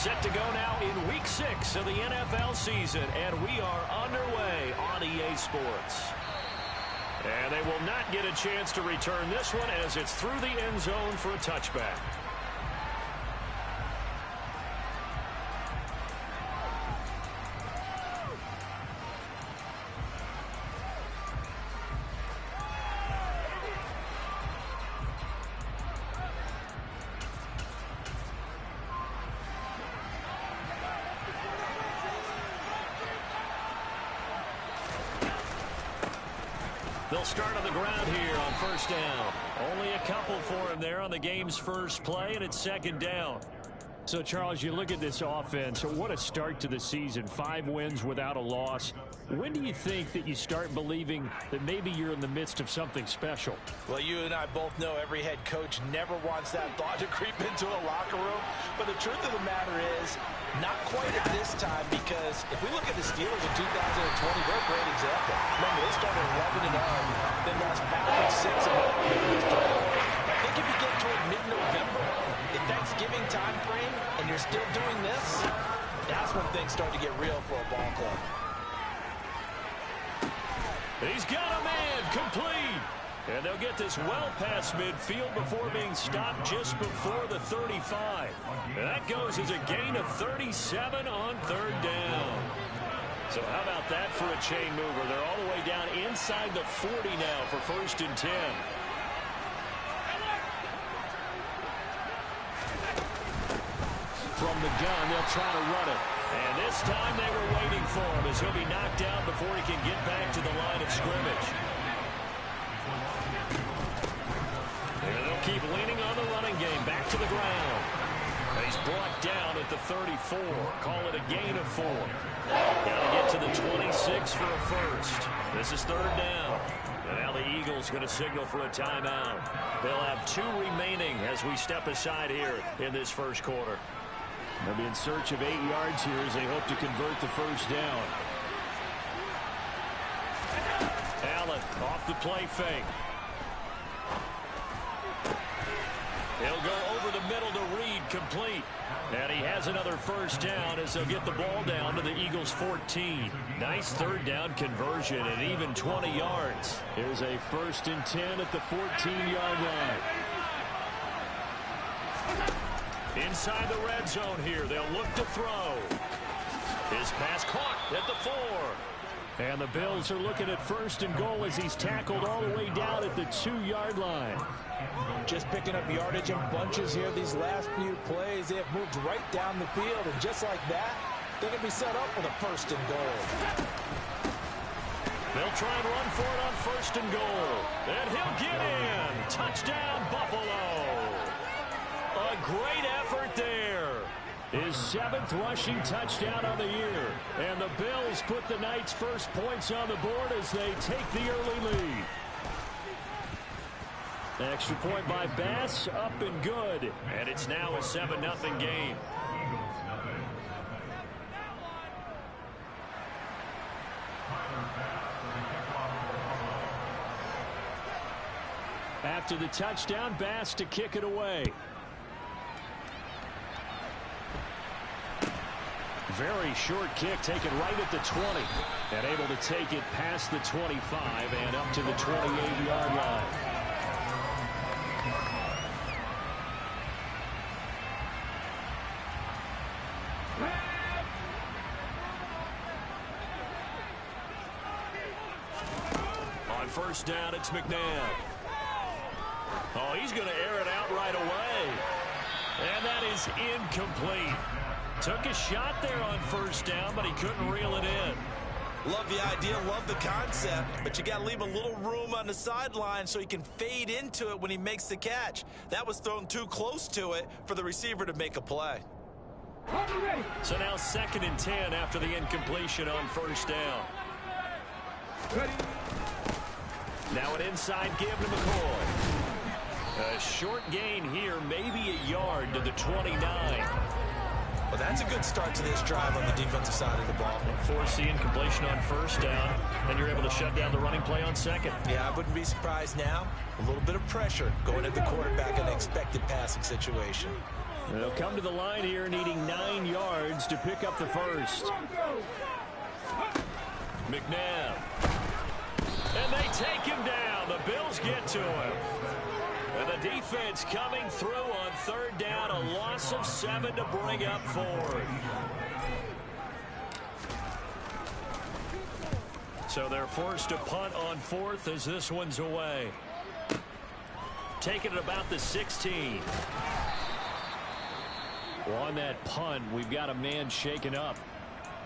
Set to go now in Week 6 of the NFL season, and we are underway on EA Sports. And they will not get a chance to return this one as it's through the end zone for a touchback. They'll start on the ground here on first down. Only a couple for him there on the game's first play, and it's second down. So, Charles, you look at this offense, what a start to the season. 5 wins without a loss. When do you think that you start believing that maybe you're in the midst of something special? Well, you and I both know every head coach never wants that thought to creep into a locker room. But the truth of the matter is, not quite at this time, because if we look at the Steelers in 2020, they're a great example. Remember, they started 11-0, then lost 5-6 I think if you get toward mid-November, the Thanksgiving time frame, and you're still doing this, that's when things start to get real for a ball club. He's got a man complete. And they'll get this well past midfield before being stopped just before the 35. And that goes as a gain of 37 on third down. So how about that for a chain mover? They're all the way down inside the 40 now for first and 10. From the gun, they'll try to run it. And this time they were waiting for him as he'll be knocked down before he can get back to the line of scrimmage. And they'll keep leaning on the running game. Back to the ground. He's brought down at the 34. Call it a gain of 4. Got to get to the 26 for a first. This is third down. And now the Eagles going to signal for a timeout. They'll have 2 remaining as we step aside here in this first quarter. They'll be in search of 8 yards here as they hope to convert the first down. Allen off the play fake. He'll go over the middle to Reed, complete. And he has another first down as they'll get the ball down to the Eagles' 14. Nice third down conversion and even 20 yards. Here's a first and 10 at the 14-yard line. Inside the red zone here, they'll look to throw. His pass caught at the 4. And the Bills are looking at first and goal as he's tackled all the way down at the 2-yard line. Just picking up yardage in bunches here these last few plays. They have moved right down the field, and just like that, they're going to be set up with a first and goal. They'll try and run for it on first and goal. And he'll get in. Touchdown, Buffalo. A great effort there. His 7th rushing touchdown on the year. And the Bills put the night's first points on the board as they take the early lead. Extra point by Bass, up and good. And it's now a 7-0 game. After the touchdown, Bass to kick it away. Very short kick taken right at the 20. And able to take it past the 25 and up to the 28-yard line. On first down, it's McNabb. Oh, he's going to air it out right away. And that is incomplete. Took a shot there on first down, but he couldn't reel it in. Love the idea, love the concept, but you got to leave a little room on the sideline so he can fade into it when he makes the catch. That was thrown too close to it for the receiver to make a play. So now 2nd and 10 after the incompletion on first down. Now an inside give to McCoy. A short gain here, maybe a yard to the 29. Well, that's a good start to this drive on the defensive side of the ball. Force the incompletion on first down, and you're able to shut down the running play on second. Yeah, I wouldn't be surprised now. A little bit of pressure going at the quarterback in an expected passing situation. They'll come to the line here needing 9 yards to pick up the first. McNabb. And they take him down. The Bills get to him. And the defense coming through on third down. A loss of 7 to bring up fourth. So they're forced to punt on fourth as this one's away. Taking it about the 16. Well, on that punt, we've got a man shaken up.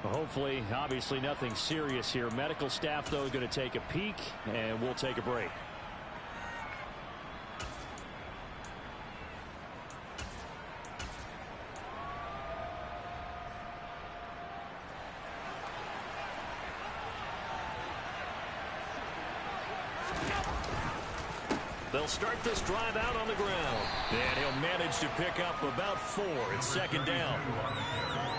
Hopefully, obviously nothing serious here. Medical staff, though, is going to take a peek, and we'll take a break. They'll start this drive out on the ground. And he'll manage to pick up about 4 at second down.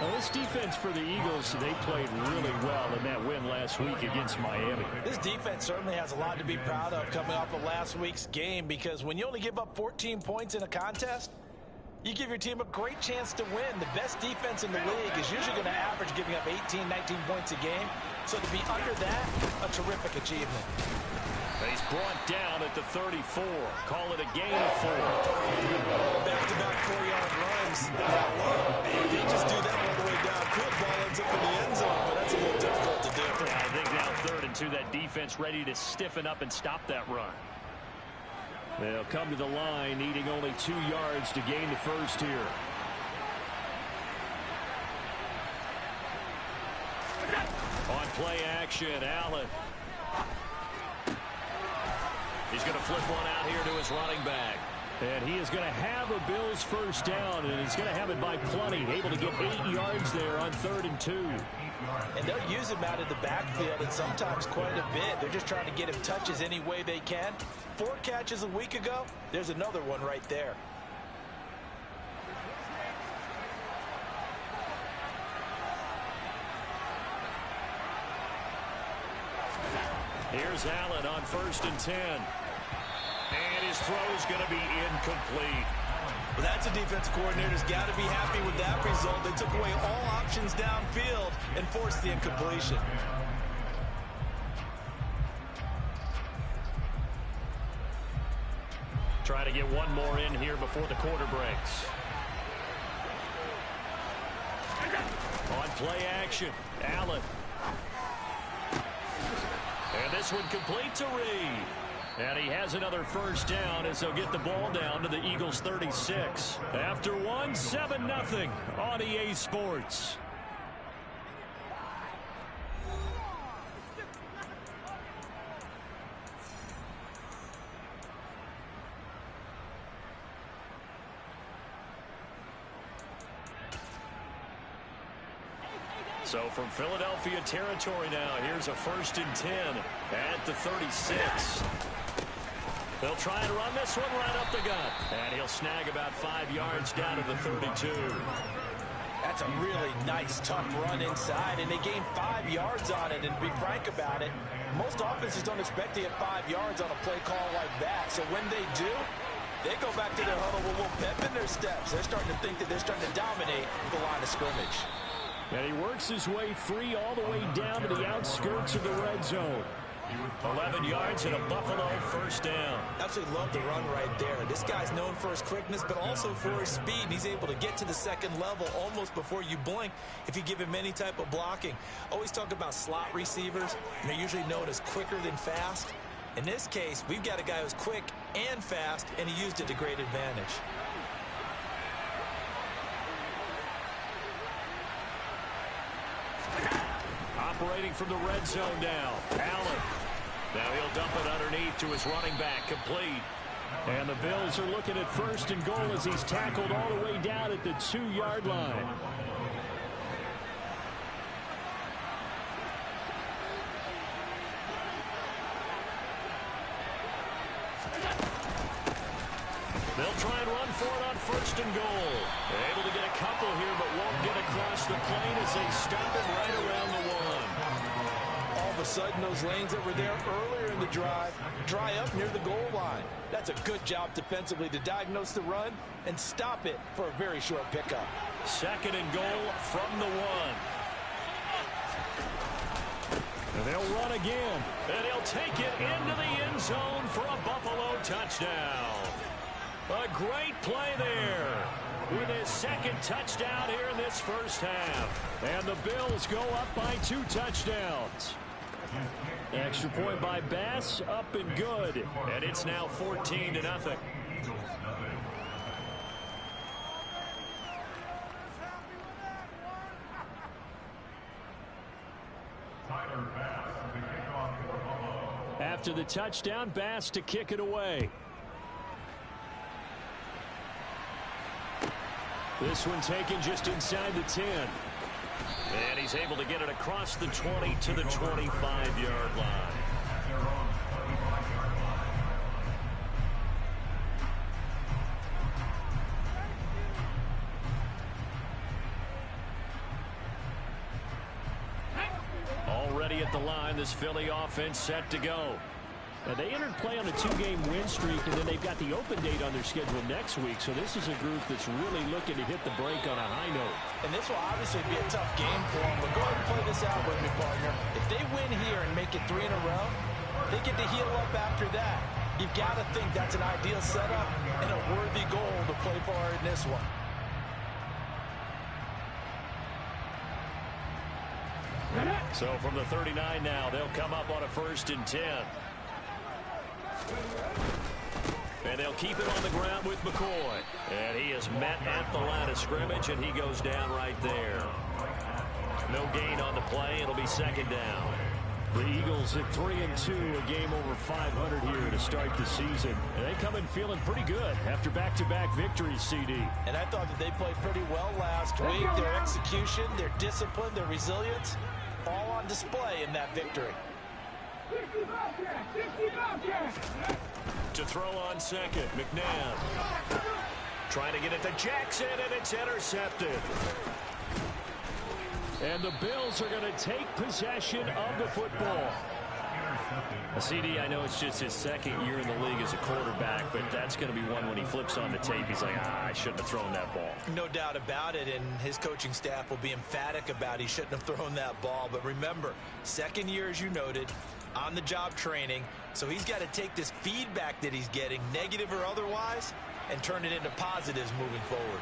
Well, this defense for the Eagles, they played really well in that win last week against Miami. This defense certainly has a lot to be proud of coming off of last week's game, because when you only give up 14 points in a contest, you give your team a great chance to win. The best defense in the league is usually going to average giving up 18, 19 points a game. So to be under that, a terrific achievement. He's brought down at the 34. Call it a gain of 4. Back-to-back 4-yard runs. They just do that all the way downfield. Ball ends up in the end zone, but that's a little difficult to do. I think now 3rd and 2, that defense ready to stiffen up and stop that run. They'll come to the line, needing only 2 yards to gain the first here. On play action, Allen. He's going to flip one out here to his running back. And he is going to have a Bills first down, and he's going to have it by plenty. Able to get 8 yards there on 3rd and 2. And they'll use him out of the backfield, and sometimes quite a bit. They're just trying to get him touches any way they can. 4 catches a week ago. There's another one right there. Here's Allen on 1st and 10. And his throw's going to be incomplete. Well, that's a defensive coordinator's got to be happy with that result. They took away all options downfield and forced the incompletion. Try to get one more in here before the quarter breaks. On play action, Allen. And this one complete to Reed. And he has another first down as they'll get the ball down to the Eagles 36. After 1, 7-0 on EA Sports. So from Philadelphia territory now, here's a 1st and 10 at the 36. They'll try and run this one right up the gut. And he'll snag about 5 yards down to the 32. That's a really nice, tough run inside, and they gained 5 yards on it. And to be frank about it, most offenses don't expect to get 5 yards on a play call like that. So when they do, they go back to their huddle with a little pep in their steps. They're starting to think that they're starting to dominate the line of scrimmage. And he works his way free all the way down to the outskirts of the red zone. 11 yards and a Buffalo first down. Absolutely love the run right there. This guy's known for his quickness, but also for his speed. And he's able to get to the second level almost before you blink if you give him any type of blocking. Always talk about slot receivers, and they're usually known as quicker than fast. In this case, we've got a guy who's quick and fast, and he used it to great advantage. Operating from the red zone now, Allen. Now he'll dump it underneath to his running back, complete. And the Bills are looking at 1st and goal as he's tackled all the way down at the 2-yard line. They'll try and run for it on 1st and goal. They're able to get a couple here, but won't get across the plane as they stop it right around the 1. All a sudden, those lanes that were there earlier in the drive dry up near the goal line. That's a good job defensively to diagnose the run and stop it for a very short pickup. 2nd and goal from the 1. And they'll run again. And he'll take it into the end zone for a Buffalo touchdown. A great play there with his 2nd touchdown here in this first half. And the Bills go up by 2 touchdowns. Extra point by Bass, up and good. And it's now 14-0. After the touchdown, Bass to kick it away. This one taken just inside the 10. And he's able to get it across the 20 to the 25-yard line. Already at the line, this Philly offense set to go. Now, they entered play on a 2-game win streak, and then they've got the open date on their schedule next week. So this is a group that's really looking to hit the break on a high note. And this will obviously be a tough game for them. But go ahead and play this out with me, partner. If they win here and make it 3 in a row, they get to heal up after that. You've got to think that's an ideal setup and a worthy goal to play for in this one. So from the 39 now, they'll come up on a 1st and 10. And they'll keep it on the ground with McCoy. And he is met at the line of scrimmage, and he goes down right there. No gain on the play. It'll be 2nd down. The Eagles at 3-2, a game over 500 here to start the season. And they come in feeling pretty good after back-to-back victories, CD. And I thought that they played pretty well last week. Their execution, their discipline, their resilience, all on display in that victory. To throw on 2nd, McNabb. Trying to get it to Jackson, and it's intercepted. And the Bills are going to take possession of the football. CD, I know it's just his 2nd year in the league as a quarterback, but that's going to be one when he flips on the tape. He's like, I shouldn't have thrown that ball. No doubt about it, and his coaching staff will be emphatic about he shouldn't have thrown that ball. But remember, 2nd year, as you noted, on-the-job training, so he's got to take this feedback that he's getting, negative or otherwise, and turn it into positives moving forward.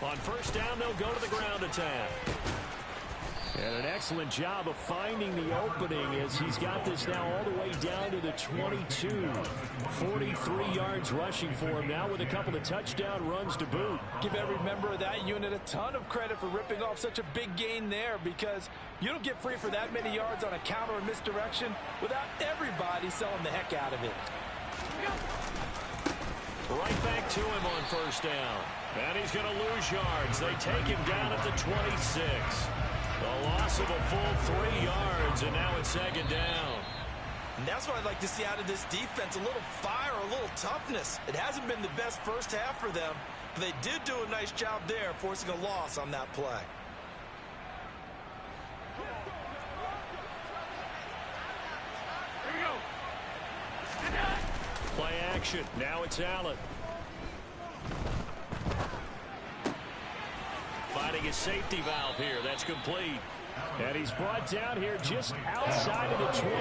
On 1st down, they'll go to the ground attack. And an excellent job of finding the opening as he's got this now all the way down to the 22. 43 yards rushing for him now with a couple of touchdown runs to boot. Give every member of that unit a ton of credit for ripping off such a big gain there, because you don't get free for that many yards on a counter or misdirection without everybody selling the heck out of it. Right back to him on 1st down. And he's going to lose yards. They take him down at the 26. A loss of a full 3 yards, and now it's 2nd down. And that's what I'd like to see out of this defense, a little fire, a little toughness. It hasn't been the best first half for them, but they did do a nice job there, forcing a loss on that play. Play action. Now it's Allen. Finding his safety valve here. That's complete. And he's brought down here just outside of the 20.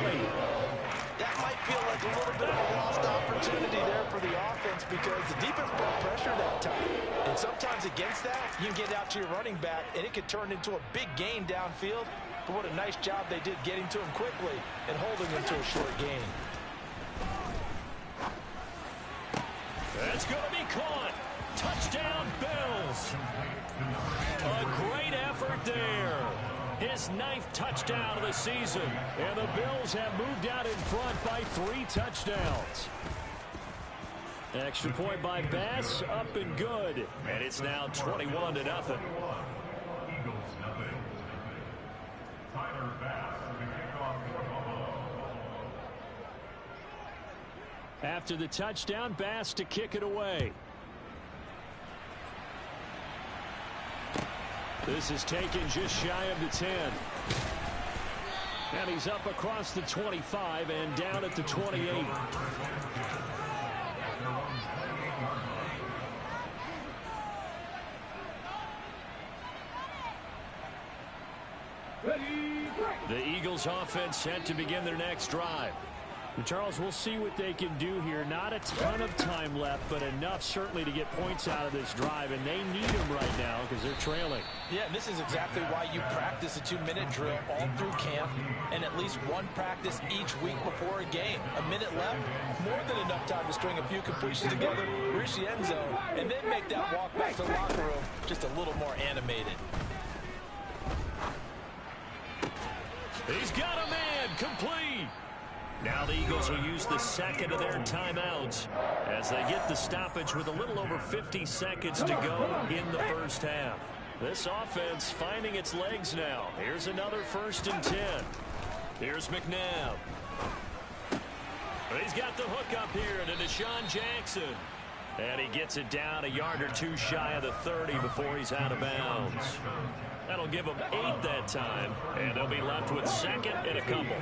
That might feel like a little bit of a lost opportunity there for the offense, because the defense brought pressure that time. And sometimes against that, you can get out to your running back, and it could turn into a big gain downfield. But what a nice job they did getting to him quickly and holding him to a short gain. That's going to be caught. Touchdown, Bills. A great effort there. His 9th touchdown of the season. And the Bills have moved out in front by 3 touchdowns. Extra point by Bass, up and good. And it's now 21-0. Tyler Bass, the kickoff. After the touchdown, Bass to kick it away. This is taken just shy of the 10. And he's up across the 25 and down at the 28. The Eagles offense set to begin their next drive. And Charles, we'll see what they can do here. Not a ton of time left, but enough certainly to get points out of this drive, and they need them right now because they're trailing. Yeah, and this is exactly why you practice a 2-minute drill all through camp and at least one practice each week before a game. A minute left, more than enough time to string a few completions together, reach the end zone, and then make that walk back to the locker room just a little more animated. He's got a man, complete. Now the Eagles will use the second of their timeouts as they get the stoppage with a little over 50 seconds to go in the first half. This offense finding its legs now. Here's another 1st and 10. Here's McNabb. He's got the hook up here to Deshaun Jackson. And he gets it down a yard or two shy of the 30 before he's out of bounds. That'll give them 8 that time, and they'll be left with 2nd and a couple.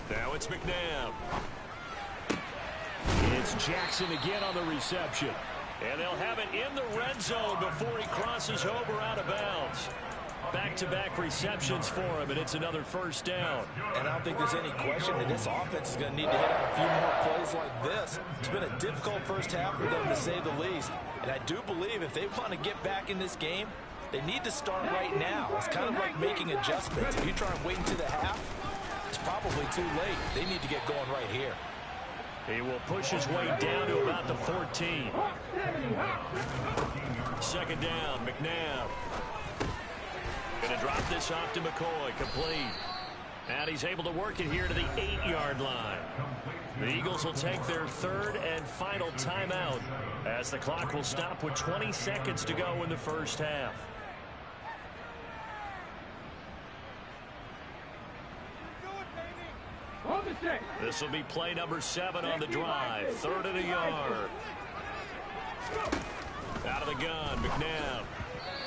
Now it's McNabb. It's Jackson again on the reception. And they'll have it in the red zone before he crosses over out of bounds. Back-to-back receptions for him, and it's another 1st down. And I don't think there's any question that this offense is going to need to hit on a few more plays like this. It's been a difficult first half for them, to say the least. And I do believe if they want to get back in this game, they need to start right now. It's kind of like making adjustments. If you try and wait until the half, it's probably too late. They need to get going right here. He will push his way down to about the 14. 2nd down, McNabb. Going to drop this off to McCoy, complete. And he's able to work it here to the 8-yard line. The Eagles will take their 3rd and final timeout as the clock will stop with 20 seconds to go in the first half. This will be play number 7 on the drive. 3rd and a yard. Out of the gun, McNabb.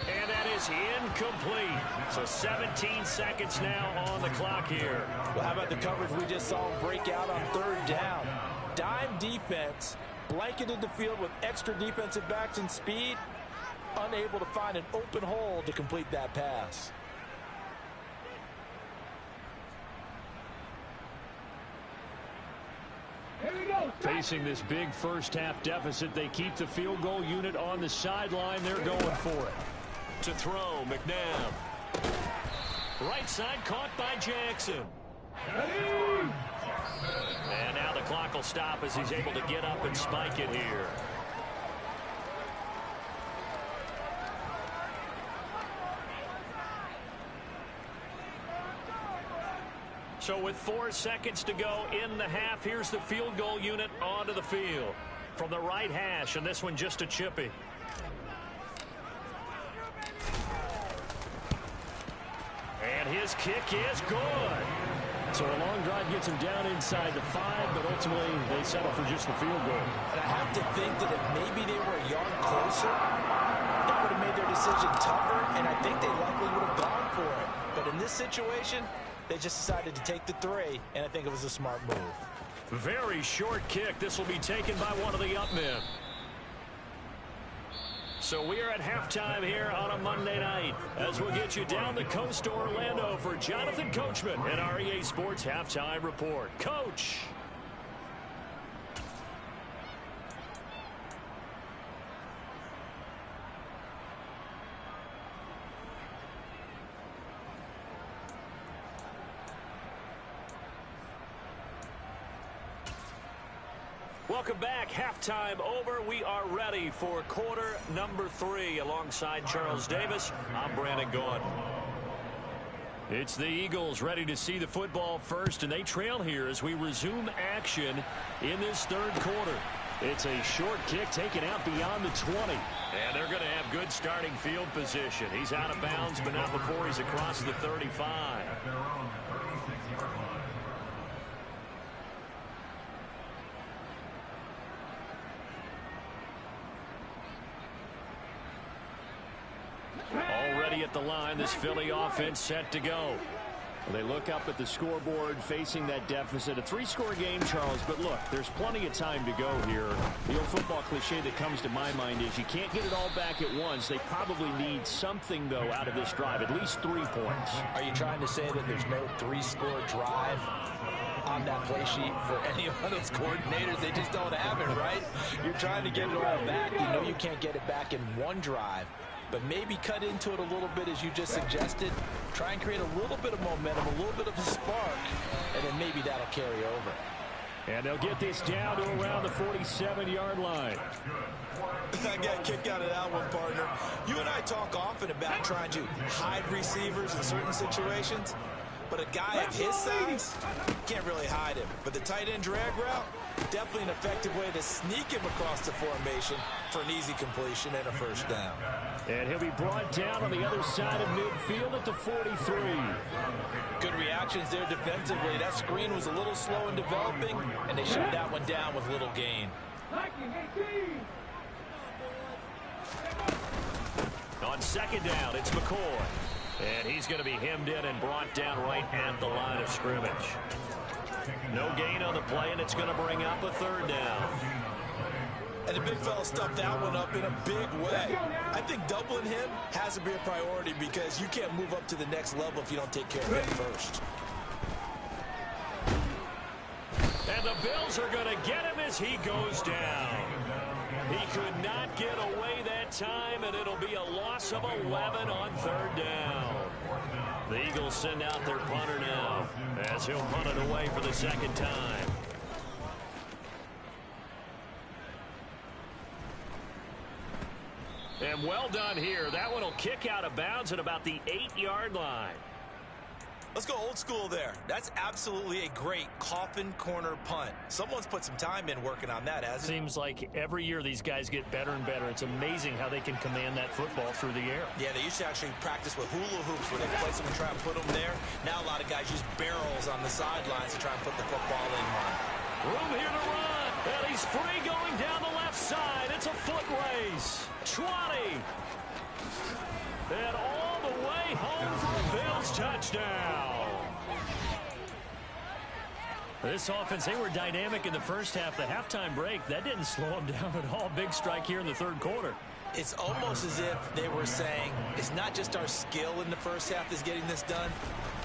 And that is incomplete. So 17 seconds now on the clock here. Well, how about the coverage we just saw break out on 3rd down? Dime defense, blanketed the field with extra defensive backs and speed, unable to find an open hole to complete that pass. Facing this big first half deficit, they keep the field goal unit on the sideline. They're going for it. To throw, McNabb. Right side caught by Jackson. And now the clock will stop as he's able to get up and spike it here. So with 4 seconds to go in the half, here's the field goal unit onto the field. From the right hash, and this one just a chippy. And his kick is good. So a long drive gets him down inside the 5, but ultimately they settle for just the field goal. And I have to think that if maybe they were a yard closer, that would have made their decision tougher, and I think they likely would have gone for it. But in this situation, they just decided to take the 3, and I think it was a smart move. Very short kick. This will be taken by one of the up men. So we are at halftime here on a Monday night as we'll get you down the coast to Orlando for Jonathan Coachman and our EA Sports Halftime Report. Coach. Welcome back. Halftime over. We are ready for quarter number 3 alongside Charles Davis. I'm Brandon Gaudin. It's the Eagles ready to see the football first, and they trail here as we resume action in this 3rd quarter. It's a short kick taken out beyond the 20. And they're going to have good starting field position. He's out of bounds, but not before he's across the 35. at the line. This Philly offense set to go. They look up at the scoreboard facing that deficit. A 3-score game, Charles, but look, there's plenty of time to go here. The old football cliche that comes to my mind is you can't get it all back at once. They probably need something, though, out of this drive, at least 3 points. Are you trying to say that there's no 3-score drive on that play sheet for any of those coordinators? They just don't have it, right? You're trying to get it all back. You know you can't get it back in one drive. But maybe cut into it a little bit as you just suggested. Try and create a little bit of momentum, a little bit of a spark, and then maybe that'll carry over. And they'll get this down to around the 47-yard line. I got a kick out of that one, partner. You and I talk often about trying to hide receivers in certain situations. But a guy of his size, can't really hide him. But the tight end drag route, definitely an effective way to sneak him across the formation for an easy completion and a first down. And he'll be brought down on the other side of midfield at the 43. Good reactions there defensively. That screen was a little slow in developing, and they shut that one down with little gain. On second down, it's McCoy. And he's going to be hemmed in and brought down right at the line of scrimmage. No gain on the play, and it's going to bring up a 3rd down. And the big fella stuffed that one up in a big way. I think doubling him has to be a priority because you can't move up to the next level if you don't take care of him first. And the Bills are going to get him as he goes down. He could not get away that time, and it'll be a loss of 11 on 3rd down. The Eagles send out their punter now as he'll punt it away for the 2nd time. And well done here. That one will kick out of bounds at about the 8-yard line. Let's go old school there. That's absolutely a great coffin corner punt. Someone's put some time in working on that, hasn't it? Seems like every year these guys get better and better. It's amazing how they can command that football through the air. Yeah, they used to actually practice with hula hoops where they place them and try and put them there. Now a lot of guys use barrels on the sidelines to try and put the football in line. Room here to run. And he's free going down the left side. It's a foot race. 20. And all the way home for a Bills touchdown. This offense, they were dynamic in the first half. The halftime break, that didn't slow them down at all. Big strike here in the 3rd quarter. It's almost as if they were saying, it's not just our skill in the first half that's getting this done,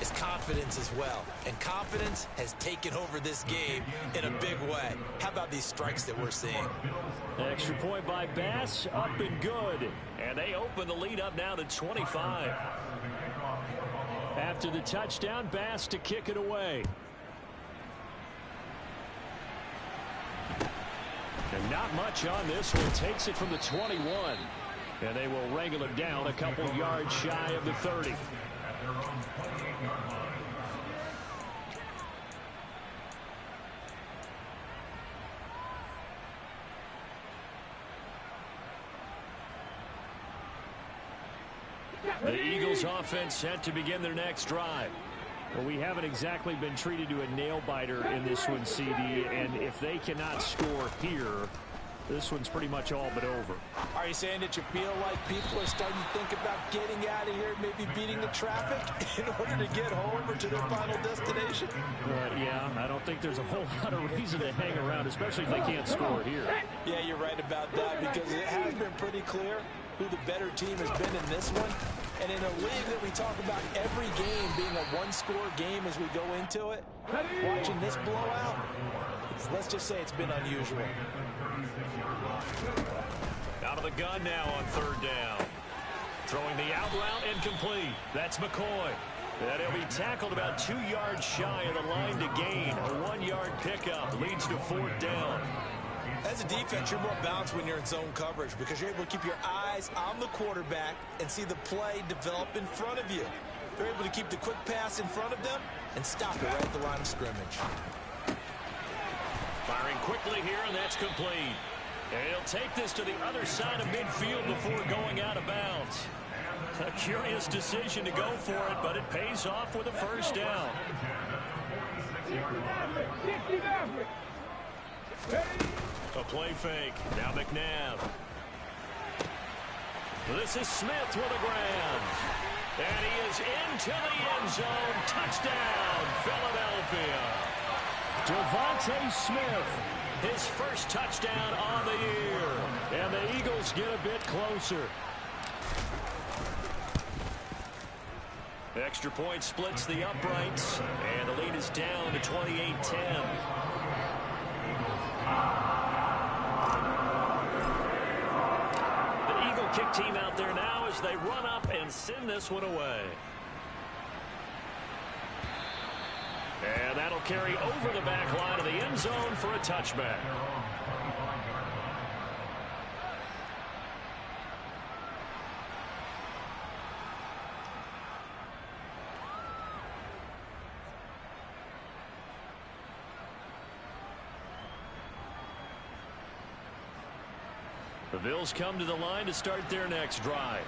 it's confidence as well. And confidence has taken over this game in a big way. How about these strikes that we're seeing? Extra point by Bass, up and good. And they open the lead up now to 25. After the touchdown, Bass to kick it away. And not much on this one. Takes it from the 21. And they will wrangle it down a couple yards shy of the 30. The Eagles offense set to begin their next drive. Well, we haven't exactly been treated to a nail-biter in this one, CD, and if they cannot score here, this one's pretty much all but over. Are you saying that you feel like people are starting to think about getting out of here, maybe beating the traffic in order to get home or to their final destination? Yeah, I don't think there's a whole lot of reason to hang around, especially if they can't score here. Yeah, you're right about that because it has been pretty clear who the better team has been in this one. And in a league that we talk about every game being a one-score game as we go into it, watching this blowout, let's just say it's been unusual. Out of the gun now on 3rd down. Throwing the out route incomplete. That's McCoy. And he'll be tackled about 2 yards shy of the line to gain. A 1-yard pickup leads to 4th down. As a defense, you're more balanced when you're in zone coverage because you're able to keep your eyes on the quarterback and see the play develop in front of you. They're able to keep the quick pass in front of them and stop it right at the line of scrimmage. Firing quickly here, and that's complete. And he'll take this to the other side of midfield before going out of bounds. A curious decision to go for it, but it pays off with a 1st down. A play fake. Now McNabb. This is Smith with a grab. And he is into the end zone. Touchdown, Philadelphia. Devontae Smith, his first touchdown on the year. And the Eagles get a bit closer. Extra point splits the uprights, and the lead is down to 28-10. The Eagle kick team out there now as they run up and send this one away. And that'll carry over the back line of the end zone for a touchback. The Bills come to the line to start their next drive.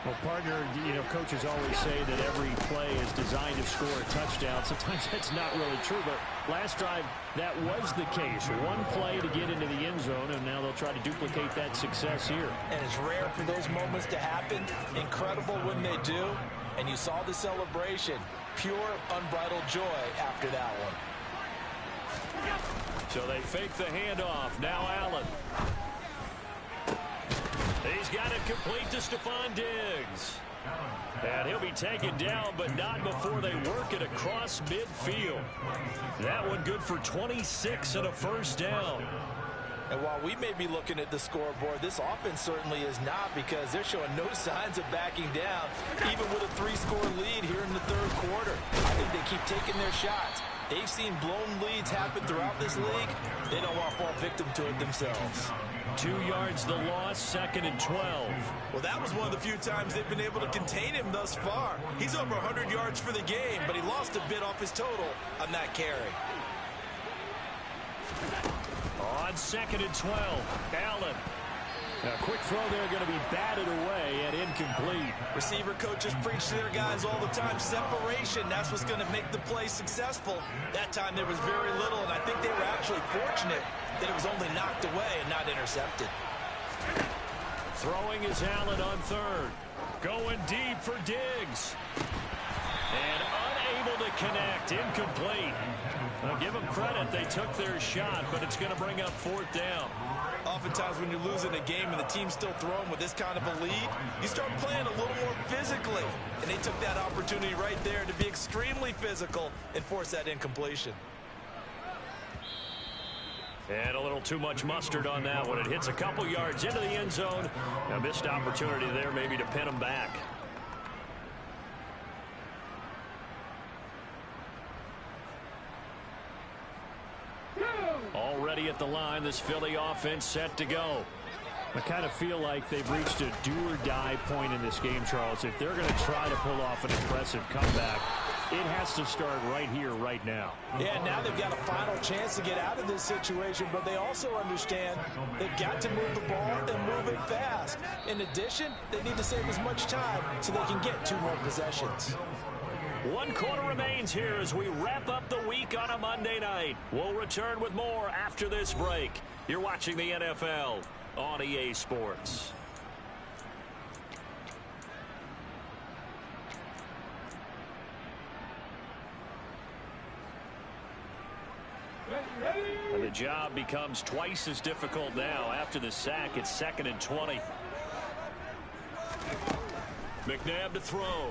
Well, partner, you know, coaches always say that every play is designed to score a touchdown. Sometimes that's not really true, but last drive, that was the case. One play to get into the end zone, and now they'll try to duplicate that success here. And it's rare for those moments to happen. Incredible when they do. And you saw the celebration. Pure, unbridled joy after that one. So they fake the handoff. Now Allen. He's got it complete to Stephon Diggs. And he'll be taken down, but not before they work it across midfield. That one good for 26 and a first down. And while we may be looking at the scoreboard, this offense certainly is not, because they're showing no signs of backing down, even with a 3-score lead here in the third quarter. I think they keep taking their shots. They've seen blown leads happen throughout this league. They don't want to fall victim to it themselves. 2 yards the loss, 2nd and 12. Well, that was one of the few times they've been able to contain him thus far. He's over 100 yards for the game, but he lost a bit off his total on that carry. On 2nd and 12, Allen. A quick throw there, going to be batted away and incomplete. Receiver coaches preach to their guys all the time. Separation, that's what's going to make the play successful. That time there was very little, and I think they were actually fortunate that it was only knocked away and not intercepted. Throwing is Allen on 3rd. Going deep for Diggs. And unable to connect. Incomplete. I'll give them credit. They took their shot, but it's going to bring up 4th down. Oftentimes when you're losing a game and the team's still throwing with this kind of a lead, you start playing a little more physically. And they took that opportunity right there to be extremely physical and force that incompletion. And a little too much mustard on that one. It hits a couple yards into the end zone. A missed opportunity there maybe to pin them back. Already at the line, this Philly offense set to go. I kind of feel like they've reached a do-or-die point in this game, Charles. If they're going to try to pull off an impressive comeback, it has to start right here, right now. Yeah, now they've got a final chance to get out of this situation, but they also understand they've got to move the ball and move it fast. In addition, they need to save as much time so they can get 2 more possessions. 1 quarter remains here as we wrap up the week on a Monday night. We'll return with more after this break. You're watching the NFL on EA Sports. And the job becomes twice as difficult now. After the sack, it's 2nd and 20. McNabb to throw.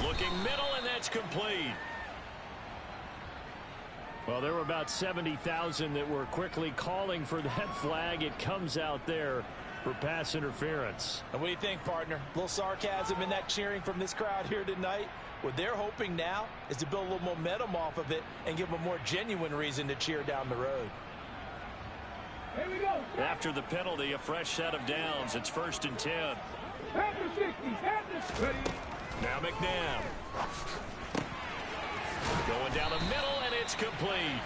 Looking middle, and that's complete. Well, there were about 70,000 that were quickly calling for that flag. It comes out there for pass interference. And what do you think, partner? A little sarcasm in that cheering from this crowd here tonight. What they're hoping now is to build a little momentum off of it and give them a more genuine reason to cheer down the road. Here we go. After the penalty, a fresh set of downs. It's 1st and 10. At the 60, at the 30. Now McNabb. Going down the middle, and it's complete.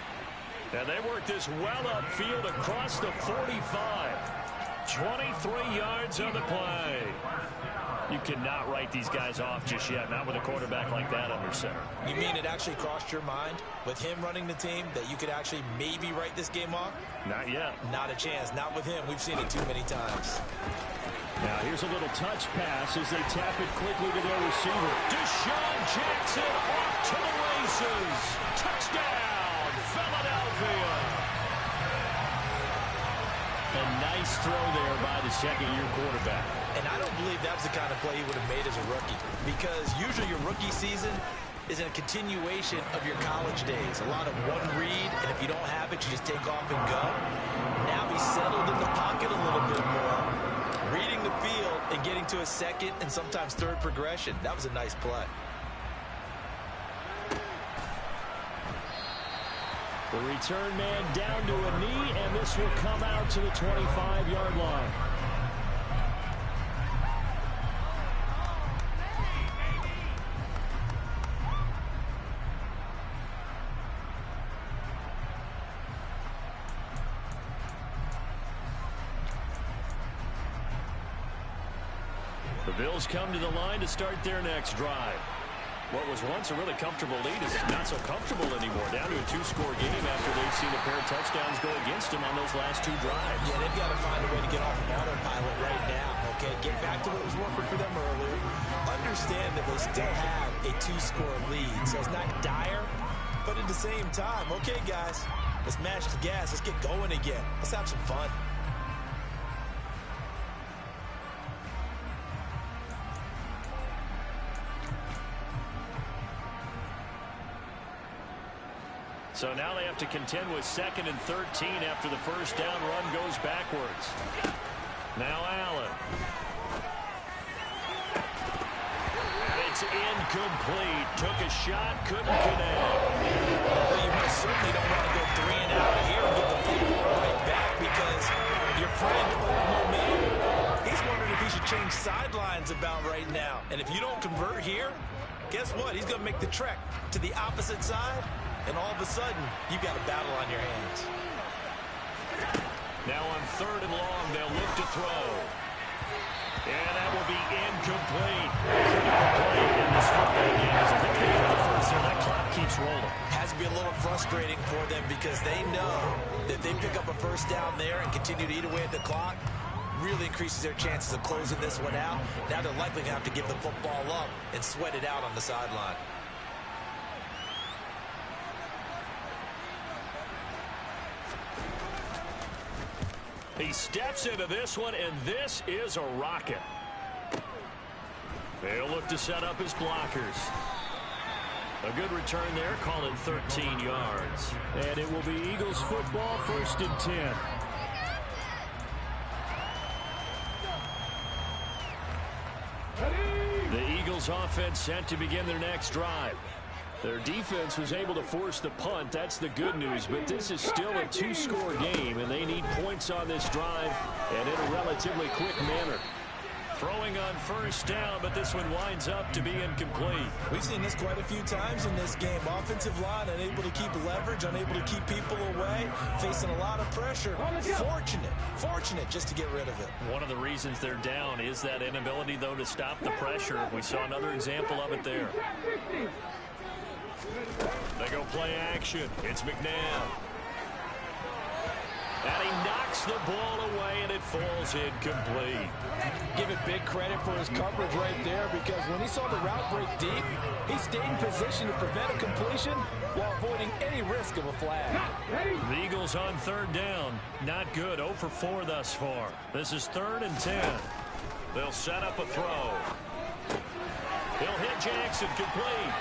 And they work this well upfield across the 45. 23 yards on the play. You cannot write these guys off just yet, not with a quarterback like that under center. You mean it actually crossed your mind with him running the team that you could actually maybe write this game off? Not yet. Not a chance. Not with him. We've seen it too many times. Now here's a little touch pass as they tap it quickly to their receiver. Deshaun Jackson off to the races. Touchdown, Philadelphia. A nice throw there by the second-year quarterback. And I don't believe that was the kind of play he would have made as a rookie, because usually your rookie season is a continuation of your college days. A lot of one read, and if you don't have it, you just take off and go. Now he's settled in the pocket a little bit more, reading the field and getting to a second and sometimes third progression. That was a nice play. The return man down to a knee, and this will come out to the 25-yard line. The Bills come to the line to start their next drive. What was once a really comfortable lead is not so comfortable anymore. Down to a two-score game after they've seen a pair of touchdowns go against them on those last two drives. Yeah, they've got to find a way to get off of autopilot right now, okay? Get back to what was working for them earlier. Understand that they still have a two-score lead, so it's not dire, but at the same time, okay, guys, let's match the gas. Let's get going again. Let's have some fun. So now they have to contend with 2nd and 13 after the first down run goes backwards. Now Allen. And it's incomplete. Took a shot, couldn't connect. Well, you most certainly don't want to go 3 and out here and get the football right back, because your friend, Old Momentum, he's wondering if he should change sidelines about right now. And if you don't convert here, guess what? He's going to make the trek to the opposite side. And all of a sudden, you've got a battle on your hands. Now on 3rd and long, they'll look to throw. And that will be incomplete. Critical play in this football game. As they pick up the first there, that clock keeps rolling. Has to be a little frustrating for them, because they know that if they pick up a first down there and continue to eat away at the clock, really increases their chances of closing this one out. Now they're likely going to have to give the football up and sweat it out on the sideline. He steps into this one, and this is a rocket. They'll look to set up his blockers. A good return there, call it 13 yards. And it will be Eagles football, 1st and 10. The Eagles offense set to begin their next drive. Their defense was able to force the punt. That's the good news. But this is still a two-score game, and they need points on this drive and in a relatively quick manner. Throwing on first down, but this one winds up to be incomplete. We've seen this quite a few times in this game. Offensive line unable to keep leverage, unable to keep people away, facing a lot of pressure. Fortunate just to get rid of it. One of the reasons they're down is that inability, though, to stop the pressure. We saw another example of it there. They go play action. It's McNabb. And he knocks the ball away, and it falls incomplete. Give it big credit for his coverage right there, because when he saw the route break deep, he stayed in position to prevent a completion while avoiding any risk of a flag. The Eagles on 3rd down. Not good. 0 for 4 thus far. This is 3rd and 10. They'll set up a throw. He'll hit Jackson complete.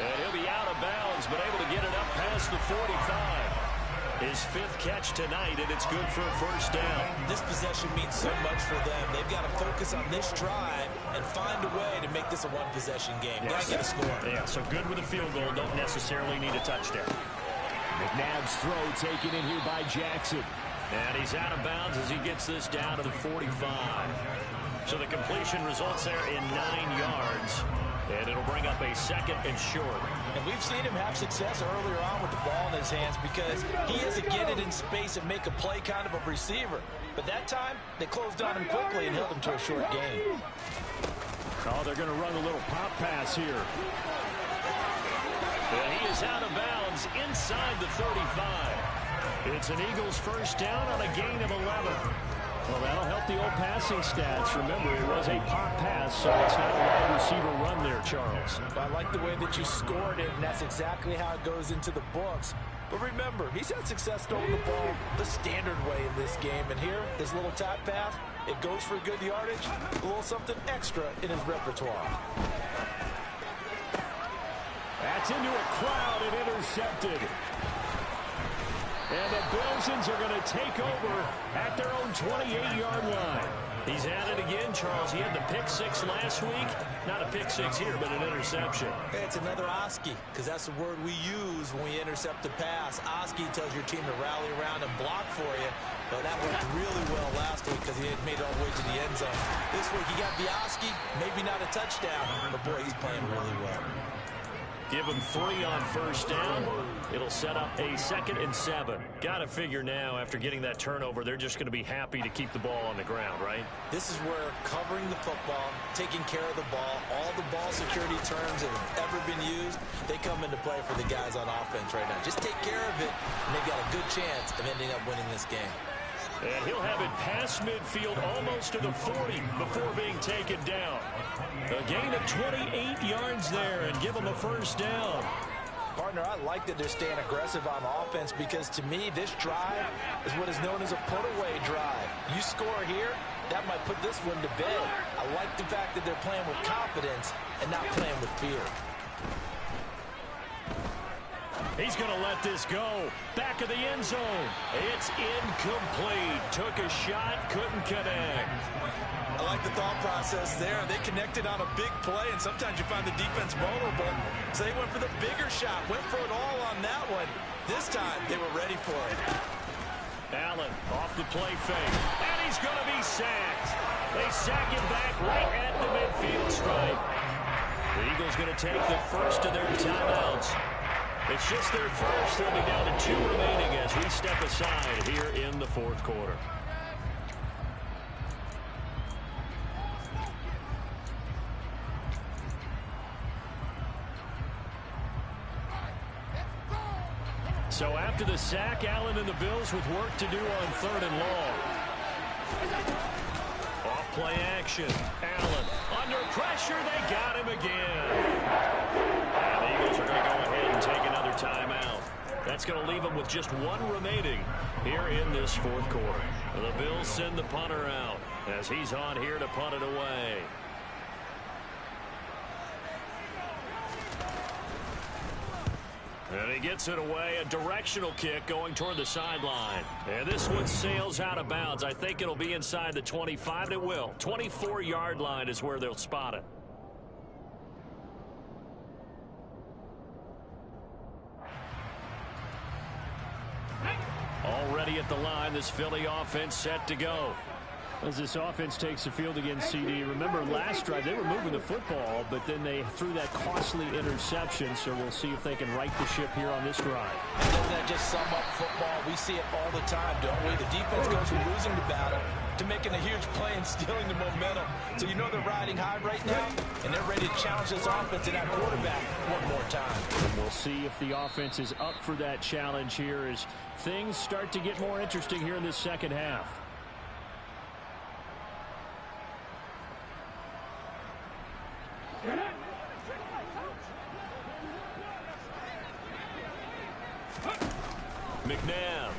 And he'll be out of bounds, but able to get it up past the 45. His 5th catch tonight, and it's good for a first down. This possession means so much for them. They've got to focus on this drive and find a way to make this a one-possession game. Got to get a score. Yeah, so good with a field goal. Don't necessarily need a touchdown. McNabb's throw taken in here by Jackson. And he's out of bounds as he gets this down to the 45. So the completion results there in 9 yards. And it'll bring up a 2nd and short. And we've seen him have success earlier on with the ball in his hands, because he has to get it in space and make a play kind of a receiver. But that time, they closed on him quickly and held him to a short gain. Oh, they're going to run a little pop pass here. And he is out of bounds inside the 35. It's an Eagles first down on a gain of 11. Well, that'll help the old passing stats. Remember, it was a pop pass, so it's not a wide receiver run there, Charles. I like the way that you scored it, and that's exactly how it goes into the books. But remember, he's had success throwing the ball the standard way in this game. And here, this little tap pass, it goes for good yardage, a little something extra in his repertoire. That's into a crowd and intercepted. And the Bills are going to take over at their own 28-yard line. He's at it again, Charles. He had the pick six last week. Not a pick six here, but an interception. Hey, it's another Oski, because that's the word we use when we intercept a pass. Oski tells your team to rally around and block for you. But that worked really well last week because he had made it all the way to the end zone. This week he got the Oski, maybe not a touchdown, but boy, he's playing really well. Give him 3 on first down. It'll set up a 2nd and 7. Got to figure now, after getting that turnover, they're just going to be happy to keep the ball on the ground, right? This is where covering the football, taking care of the ball, all the ball security terms that have ever been used, they come into play for the guys on offense right now. Just take care of it, and they've got a good chance of ending up winning this game. And he'll have it past midfield almost to the 40 before being taken down. A gain of 28 yards there and give him a first down. Partner, I like that they're staying aggressive on offense because to me, this drive is what is known as a put-away drive. You score here, that might put this one to bed. I like the fact that they're playing with confidence and not playing with fear. He's going to let this go. Back of the end zone. It's incomplete. Took a shot, couldn't connect. I like the thought process there. They connected on a big play, and sometimes you find the defense vulnerable. So they went for the bigger shot, went for it all on that one. This time, they were ready for it. Allen off the play fake, and he's going to be sacked. They sack him back right at the midfield stripe. The Eagles going to take the first of their timeouts. It's just their first. They'll be down to 2 remaining as we step aside here in the 4th quarter. So after the sack, Allen and the Bills with work to do on 3rd and long. Off play action. Allen under pressure. They got him again. And the Eagles are going to go ahead and take another timeout. That's going to leave them with just 1 remaining here in this 4th quarter. The Bills send the punter out as he's on here to punt it away. And he gets it away, a directional kick going toward the sideline. And this one sails out of bounds. I think it'll be inside the 25. It will. 24-yard line is where they'll spot it. Already at the line, this Philly offense set to go. As this offense takes the field against CD, remember last drive they were moving the football, but then they threw that costly interception, so we'll see if they can right the ship here on this drive. Doesn't that just sum up football? We see it all the time, don't we? The defense goes from losing the battle to making a huge play and stealing the momentum. So you know they're riding high right now, and they're ready to challenge this offense and that quarterback one more time. And we'll see if the offense is up for that challenge here as things start to get more interesting here in this second half. McNabb.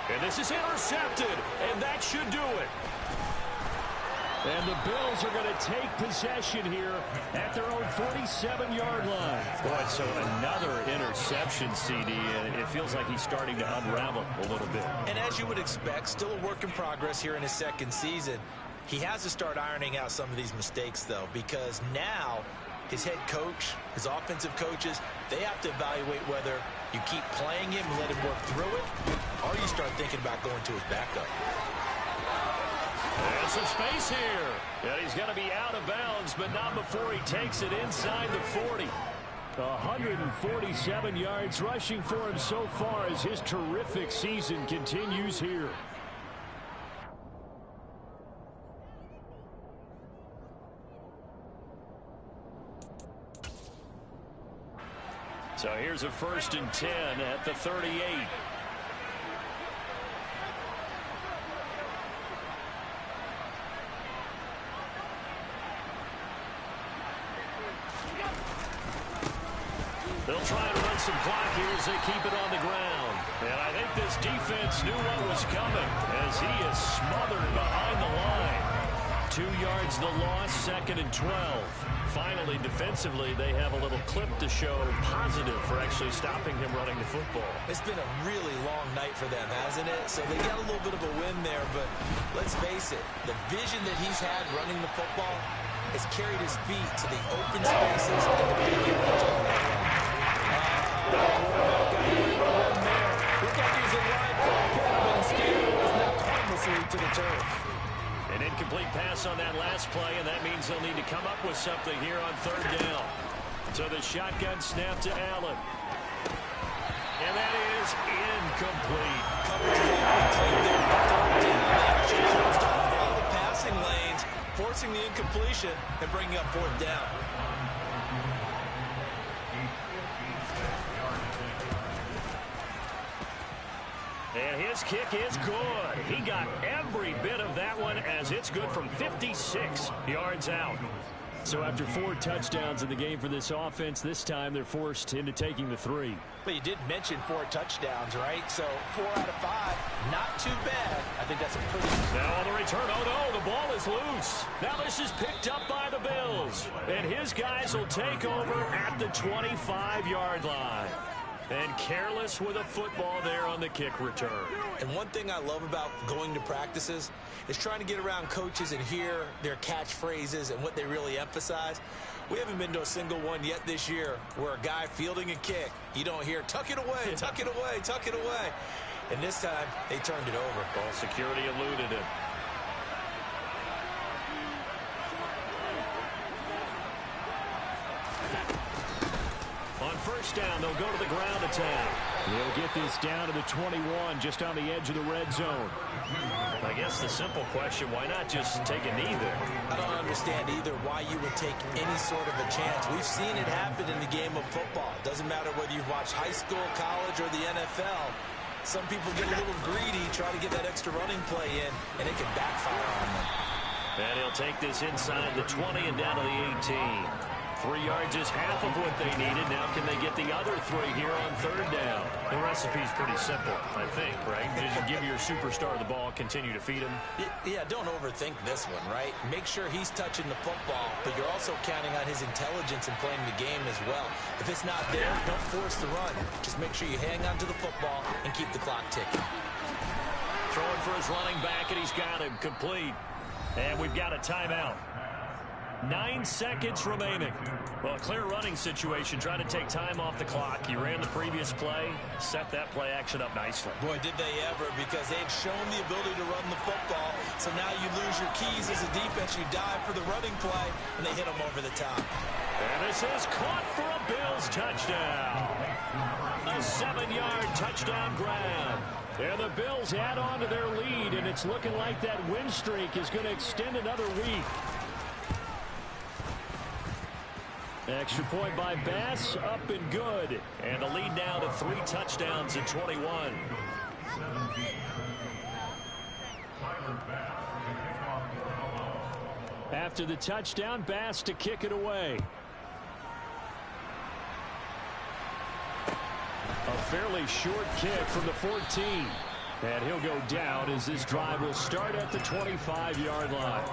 And this is intercepted, and that should do it. And the Bills are going to take possession here at their own 47-yard line. Boy, so another interception, CD, and it feels like he's starting to unravel a little bit. And as you would expect, still a work in progress here in his 2nd season. He has to start ironing out some of these mistakes, though, because now his head coach, his offensive coaches, they have to evaluate whether you keep playing him and let him work through it, or you start thinking about going to his backup. There's some space here. Yeah, he's going to be out of bounds, but not before he takes it inside the 40. 147 yards rushing for him so far as his terrific season continues here. So here's a 1st and 10 at the 38. They'll try to run some clock here as they keep it on the ground. And I think this defense knew what was coming as he is smothered behind the line. 2 yards the loss, 2nd and 12. Finally, defensively, they have a little clip to show positive for actually stopping him running the football. It's been a really long night for them, hasn't it? So they got a little bit of a win there, but let's face it, the vision that he's had running the football has carried his feet to the open spaces and the big yards all the way. Looked like he was in line for a pick, but instead is knocked harmlessly to the turf. An incomplete pass on that last play, and that means they'll need to come up with something here on 3rd down. So the shotgun snap to Allen. And that is incomplete. All the passing lanes, forcing the incompletion and bringing up 4th down. And his kick is good. He got every bit of that one as it's good from 56 yards out. So after 4 touchdowns in the game for this offense, this time they're forced into taking the 3. But you did mention 4 touchdowns, right? So 4 out of 5, not too bad. I think that's a pretty... Now on the return, oh no, the ball is loose. Now this is picked up by the Bills. And his guys will take over at the 25-yard line. And careless with a football there on the kick return. And one thing I love about going to practices is trying to get around coaches and hear their catchphrases and what they really emphasize. We haven't been to a single one yet this year where a guy fielding a kick, you don't hear, tuck it away, tuck it away, tuck it away. And this time, they turned it over. Ball security eluded him. On 1st down, they'll go to the ground attack. They'll get this down to the 21, just on the edge of the red zone. I guess the simple question, why not just take a knee there? I don't understand either why you would take any sort of a chance. We've seen it happen in the game of football. Doesn't matter whether you've watched high school, college, or the NFL. Some people get a little greedy, try to get that extra running play in, and it can backfire on them. And he'll take this inside the 20 and down to the 18. 3 yards is half of what they needed. Now can they get the other 3 here on 3rd down? The recipe's pretty simple, I think, right? Just give your superstar the ball, continue to feed him. Yeah, don't overthink this one, right? Make sure he's touching the football, but you're also counting on his intelligence in playing the game as well. If it's not there, don't force the run. Just make sure you hang on to the football and keep the clock ticking. Throwing for his running back, and he's got him complete. And we've got a timeout. 9 seconds remaining. Well, a clear running situation. Trying to take time off the clock. He ran the previous play, set that play action up nicely. Boy, did they ever, because they had shown the ability to run the football. So now you lose your keys as a defense. You dive for the running play, and they hit them over the top. And this is caught for a Bills touchdown. A 7-yard touchdown grab. And the Bills add on to their lead, and it's looking like that win streak is going to extend another week. Extra point by Bass, up and good. And the lead now to 3 touchdowns and 21. After the touchdown, Bass to kick it away. A fairly short kick from the 14. And he'll go down as this drive will start at the 25-yard line.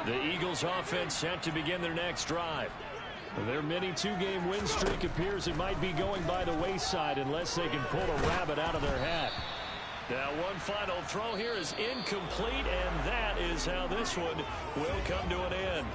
The Eagles offense set to begin their next drive. Their mini 2-game win streak appears it might be going by the wayside unless they can pull a rabbit out of their hat. Now one final throw here is incomplete, and that is how this one will come to an end.